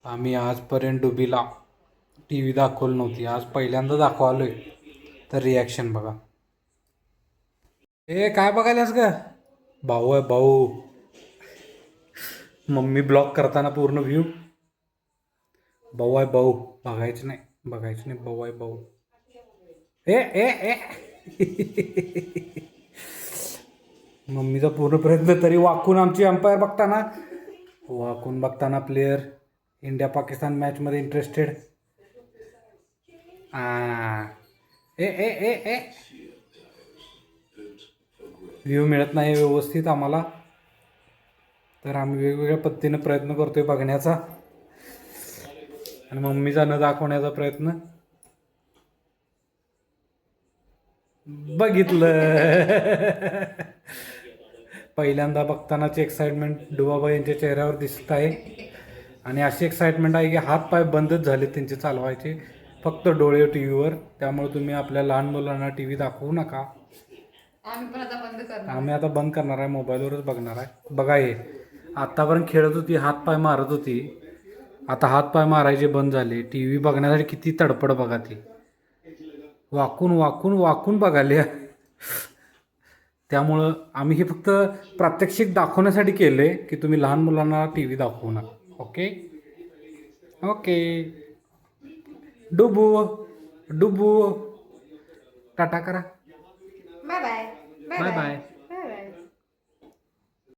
आम्ही आजपर्यंत डुबीला T V दाखवली नव्हती. आज पहिल्यांदा दाखवालोय. तर रिॲक्शन बघा. ए काय बघायलास ग? भाऊ आहे भाऊ. मम्मी ब्लॉक करताना पूर्ण व्ह्यू. भाऊ आहे भाऊ. बघायचं नाही भाऊ आहे भाऊ. ए ए ए मम्मीचा पूर्ण प्रयत्न तरी वाकून आमची अंपायर बघताना प्लेयर इंडिया पाकिस्तान मॅचमध्ये इंटरेस्टेड. ए ए ए ए व्ह्यू मिळत नाही व्यवस्थित आम्हाला, तर आम्ही वेगवेगळ्या पद्धतीने प्रयत्न करतोय बघण्याचा आणि मम्मीचा न दाखवण्याचा प्रयत्न. बघितलं. पहिल्यांदा बघतानाची एक्साइटमेंट डुबाबा यांच्या चेहऱ्यावर दिसत आहे आणि अशी एक्साइटमेंट आहे की हात पाय बंदच झाले त्यांचे चालवायचे, फक्त डोळे टी व्हीवर. त्यामुळे तुम्ही आपल्या लहान मुलांना टी व्ही दाखवू नका. आम्ही आता बंद करणार आहे, मोबाईलवरच बघणार आहे. बघा हे आतापर्यंत खेळत होती, हात पाय मारत होती, आता हात पाय मारायचे बंद झाले. टी व्ही बघण्यासाठी किती तडपड बघा ती. वाकून वाकून वाकून बघाले. त्यामुळं आम्ही हे फक्त प्रात्यक्षिक दाखवण्यासाठी केले की तुम्ही लहान मुलांना टी व्ही दाखवू नका. Okay okay. डुबू डुबू टाटा करा. Bye bye bye bye.